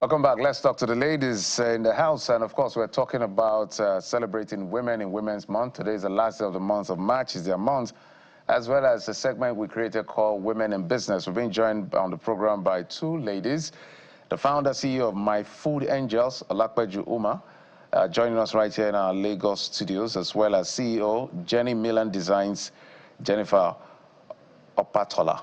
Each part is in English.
Welcome back. Let's talk to the ladies in the house. And of course, we're talking about celebrating women in Women's Month. Today is the last day of the month of March. It's their month, as well as a segment we created called Women in Business. We're being joined on the program by two ladies. The founder, CEO of MyFoodAngels, Olakpeju Uma, joining us right here in our Lagos studios, as well as CEO, Jenny Milan Designs, Jennifer Opatola.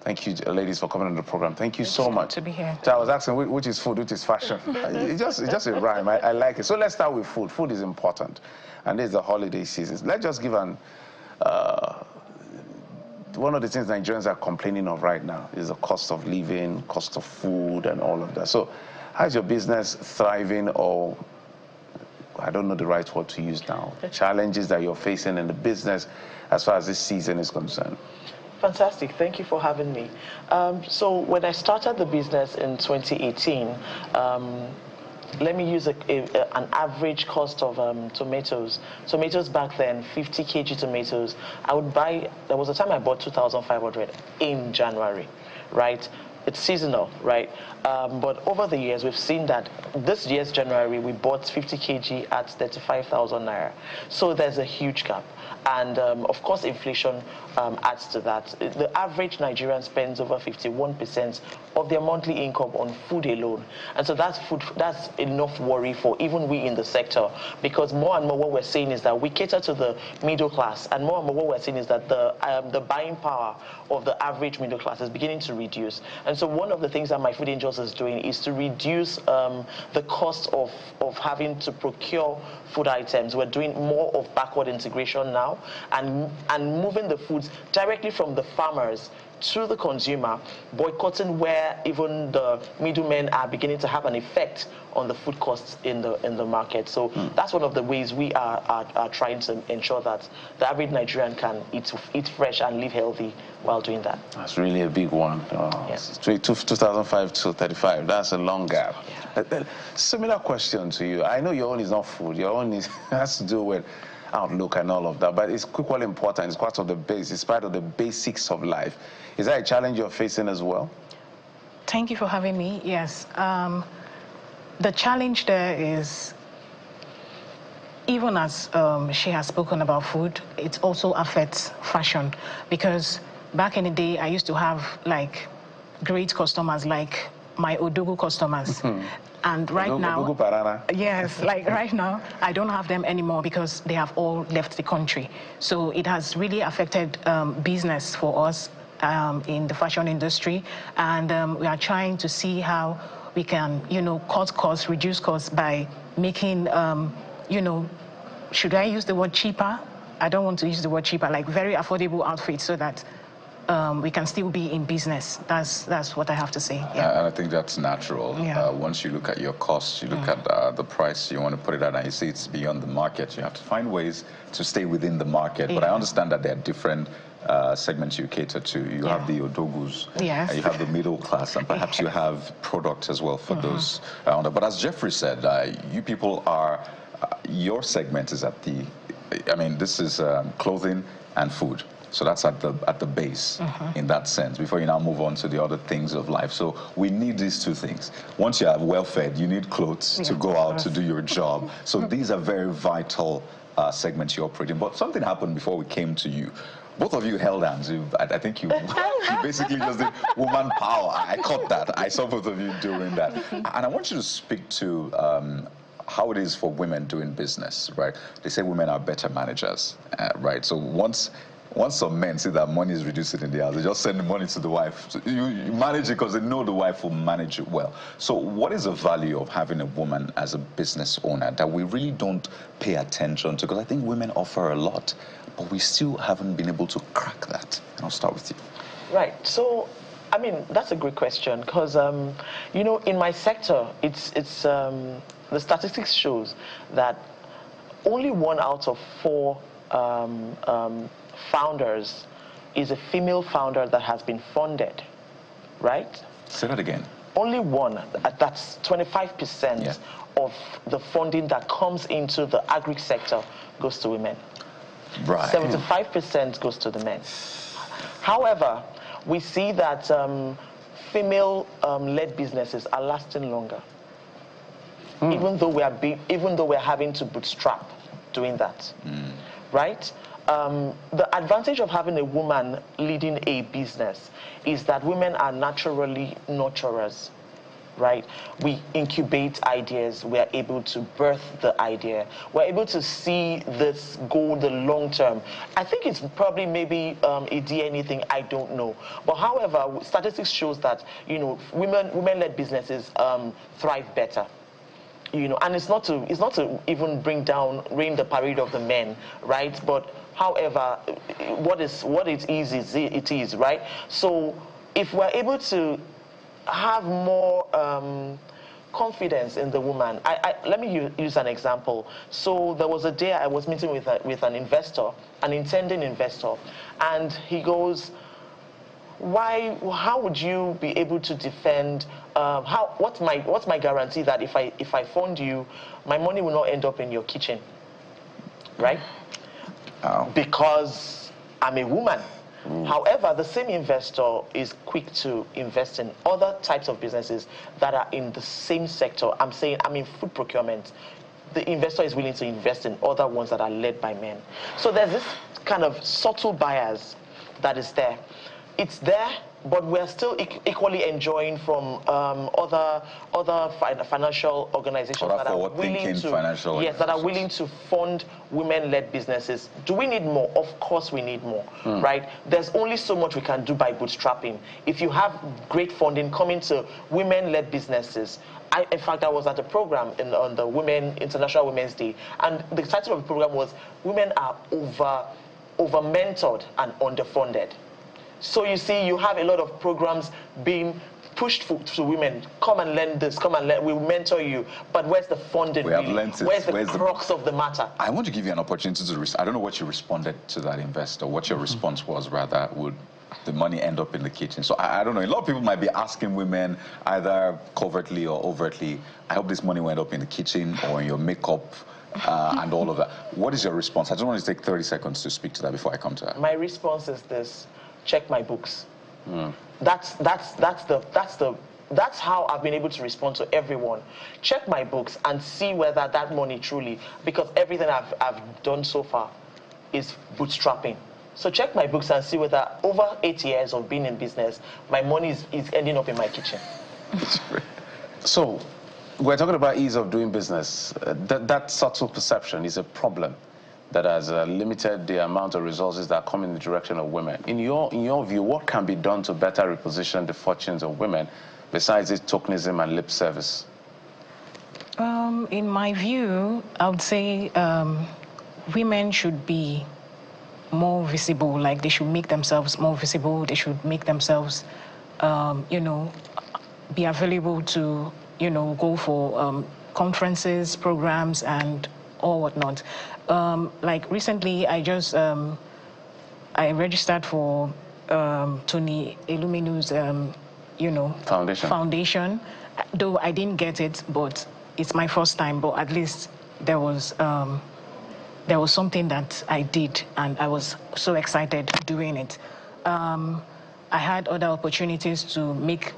Thank you, ladies, for coming on the program. Thank you so much. To be here. So I was asking, which is food, which is fashion? It's just a rhyme. I like it. So let's start with food. Food is important, and this is the holiday season. Let's just give one of the things Nigerians are complaining of right now is the cost of living, cost of food, and all of that. So how's your business thriving, or I don't know the right word to use now, the challenges that you're facing in the business as far as this season is concerned? Fantastic. Thank you for having me. So when I started the business in 2018, let me use an average cost of tomatoes. Tomatoes back then, 50 kg tomatoes. I would buy, there was a time I bought 2,500 in January, right? It's seasonal, right? But over the years, we've seen that this year's January, we bought 50 kg at 35,000 naira. So there's a huge gap. And of course, inflation adds to that. The average Nigerian spends over 51% of their monthly income on food alone. And so that's enough worry for even we in the sector, because more and more what we're seeing is that we cater to the middle class, and more what we're seeing is that the buying power of the average middle class is beginning to reduce. And so one of the things that MyFoodAngels is doing is to reduce the cost of having to procure food items. We're doing more of backward integration now, and moving the foods directly from the farmers to the consumer, boycotting where even the middlemen are beginning to have an effect on the food costs in the market. So that's one of the ways we are trying to ensure that the average Nigerian can eat fresh and live healthy while doing that. That's really a big one. Yes. 2005 to 35, that's a long gap. Yeah. Similar question to you. I know your own is not food. Your own has to do with outlook and all of that, but it's equally important. It's part of the base. It's part of the basics of life. Is that a challenge you're facing as well? Thank you for having me. Yes. The challenge there is, even as she has spoken about food, it also affects fashion, because back in the day, I used to have like great customers, like my Odogu customers. And right now, yes, like right now, I don't have them anymore because they have all left the country. So it has really affected business for us in the fashion industry. And we are trying to see how we can, cut costs, reduce costs by making, should I use the word cheaper? I don't want to use the word cheaper, like very affordable outfits, so that we can still be in business. That's what I have to say. Yeah. And I think that's natural. Yeah. Once you look at your costs, you look at the price you want to put it at, and you see it's beyond the market. You have to find ways to stay within the market. Yeah. But I understand that there are different segments you cater to. You have the Odogus, yes. You have the middle class, and perhaps you have products as well for those. But as Jeffrey said, you people are, your segment is at the, this is clothing and food. So that's at the base in that sense, before you now move on to the other things of life. So we need these two things. Once you are well fed, you need clothes to go out to do your job. So these are very vital segments you operate in. But something happened before we came to you. Both of you held hands. I think you basically just did woman power. I caught that. I saw both of you doing that. And I want you to speak to how it is for women doing business, right? They say women are better managers, right? So once some men see that money is reducing in the house, they just send the money to the wife. So you manage it because they know the wife will manage it well. So what is the value of having a woman as a business owner that we really don't pay attention to? Because I think women offer a lot, but we still haven't been able to crack that. And I'll start with you. Right. So, that's a great question, because, in my sector, the statistics shows that only 1 out of 4 founders is a female founder that has been funded, right? Say that again. Only 1, that's 25% of the funding that comes into the agri sector goes to women. Right. 75% goes to the men. However, we see that female-led businesses are lasting longer, even though we're having to bootstrap doing that, right? The advantage of having a woman leading a business is that women are naturally nurturers, right? We incubate ideas. We are able to birth the idea. We're able to see this goal the long term. I think it's probably maybe a DNA thing. I don't know. But however, statistics shows that, you know, women-led businesses thrive better. You know, and it's not to even rain the parade of the men, right? But however, what it is, right? So if we're able to have more confidence in the woman, let me use an example. So there was a day I was meeting with an investor, an intending investor, and he goes, how would you be able to defend, what's my guarantee that if I fund you, my money will not end up in your kitchen, right? Oh. Because I'm a woman. However, the same investor is quick to invest in other types of businesses that are in the same sector. I'm in food procurement. The investor is willing to invest in other ones that are led by men. So there's this kind of subtle bias that is there. It's there, but we're still equally enjoying from other financial organizations that are willing to fund women-led businesses. Do we need more? Of course we need more, right? There's only so much we can do by bootstrapping. If you have great funding coming to women-led businesses, in fact, I was at a program on the International Women's Day, and the title of the program was "Women are over-mentored and underfunded." So you see, you have a lot of programs being pushed to women. Come and learn this. Come and learn. We'll mentor you. But where's the funding? Where's the crux of the matter? I want to give you an opportunity to. I don't know what you responded to that investor. What your response was, rather, would the money end up in the kitchen? So I don't know. A lot of people might be asking women, either covertly or overtly, I hope this money will end up in the kitchen or in your makeup. And all of that. What is your response? I just want to take 30 seconds to speak to that before I come to that. My response is this. Check my books. That's how I've been able to respond to everyone. Check my books and see whether that money truly, because everything I've done so far is bootstrapping. So check my books and see whether over 8 years of being in business, my money is ending up in my kitchen. So we're talking about ease of doing business. That subtle perception is a problem that has limited the amount of resources that come in the direction of women. In your view, what can be done to better reposition the fortunes of women besides this tokenism and lip service? In my view, I would say women should be more visible. Like, they should make themselves more visible. They should make themselves, you know, be available to, you know, go for conferences, programs, and or whatnot. Like recently, I registered for Tony Elumenu's, you know, foundation. Though I didn't get it, but it's my first time. But at least there was something that I did, and I was so excited doing it. I had other opportunities to make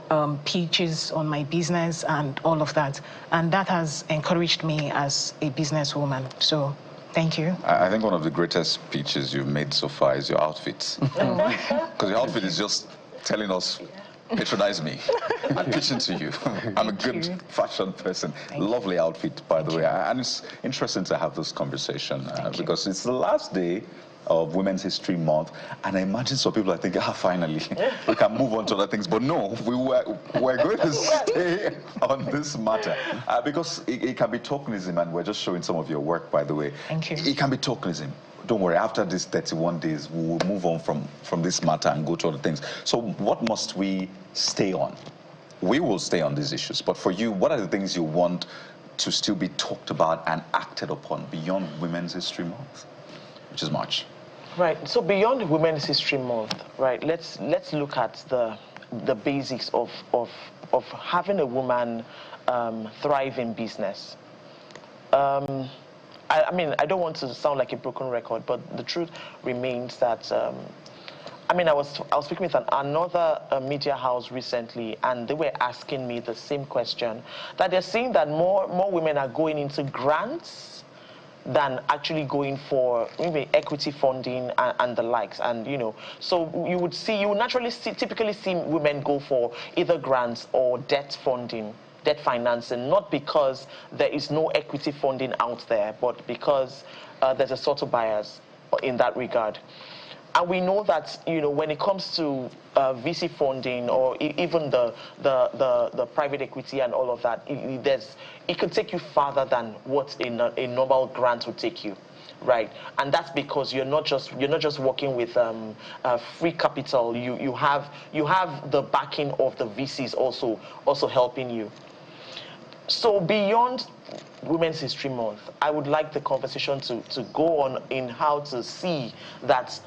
pitches on my business and all of that. And that has encouraged me as a businesswoman. So, thank you. I think one of the greatest pitches you've made so far is your outfit. Because your outfit is just telling us, patronize me. I'm pitching to you. I'm a good fashion person. Lovely outfit, by the way. And it's interesting to have this conversation because it's the last day of Women's History Month, and I imagine some people are thinking, finally, we can move on to other things. But no, we're going to stay on this matter because it can be tokenism, and we're just showing some of your work, by the way. Thank you. It can be tokenism. Don't worry, after these 31 days, we will move on from this matter and go to other things. So what must we stay on? We will stay on these issues, but for you, what are the things you want to still be talked about and acted upon beyond Women's History Month, which is March? Right. So beyond Women's History Month, right? Let's look at the basics of having a woman thrive in business. I mean, I don't want to sound like a broken record, but the truth remains that I mean, I was speaking with another media house recently, and they were asking me the same question, that they're seeing that more women are going into grants than actually going for maybe equity funding and the likes. And, you know, so you would typically see women go for either grants or debt funding, debt financing, not because there is no equity funding out there, but because there's a sort of bias in that regard. And we know that, you know, when it comes to VC funding or even the private equity and all of that, it can take you farther than what a normal grant would take you, right? And that's because you're not just working with free capital. You have the backing of the VCs also helping you. So beyond Women's History Month, I would like the conversation to go on in how to see that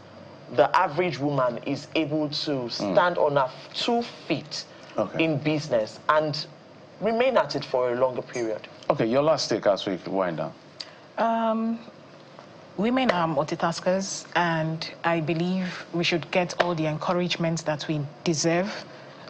the average woman is able to stand on her 2 feet in business and remain at it for a longer period. Okay, your last take as we wind down. Women are multitaskers, and I believe we should get all the encouragement that we deserve,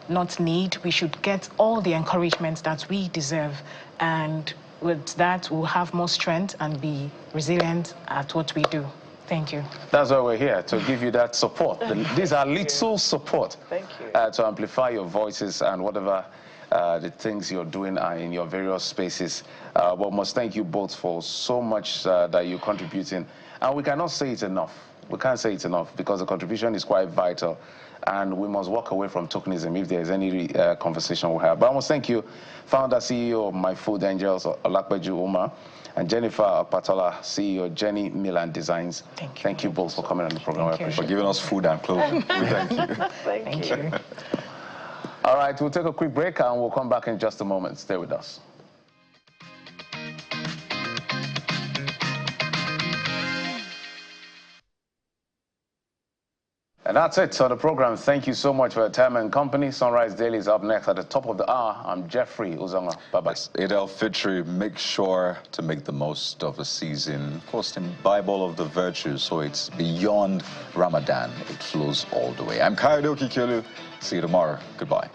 not need. We should get all the encouragement that we deserve, and with that, we'll have more strength and be resilient at what we do. Thank you. That's why we're here, to give you that support. These are little support. Thank you. To amplify your voices and whatever the things you're doing are in your various spaces. But must thank you both for so much that you're contributing. And we cannot say it enough. We can't say it enough because the contribution is quite vital. And we must walk away from tokenism if there is any conversation we have. But I must thank you, founder, CEO of MyFoodAngels, Olakpeju Umar, and Jennifer Patola, CEO, Jenny Milan Designs. Thank you both for coming on the program. I appreciate it. For giving us food and clothing. Thank you. Thank you. All right, we'll take a quick break and we'll come back in just a moment. Stay with us. And that's it on the program. Thank you so much for your time and company. Sunrise Daily is up next at the top of the hour. I'm Jeffrey Uzanga. Bye-bye. Eid al-Fitr, make sure to make the most of the season. Of course, imbibe all of the virtues, so it's beyond Ramadan. It flows all the way. I'm Kayode Okikelu. See you tomorrow. Goodbye.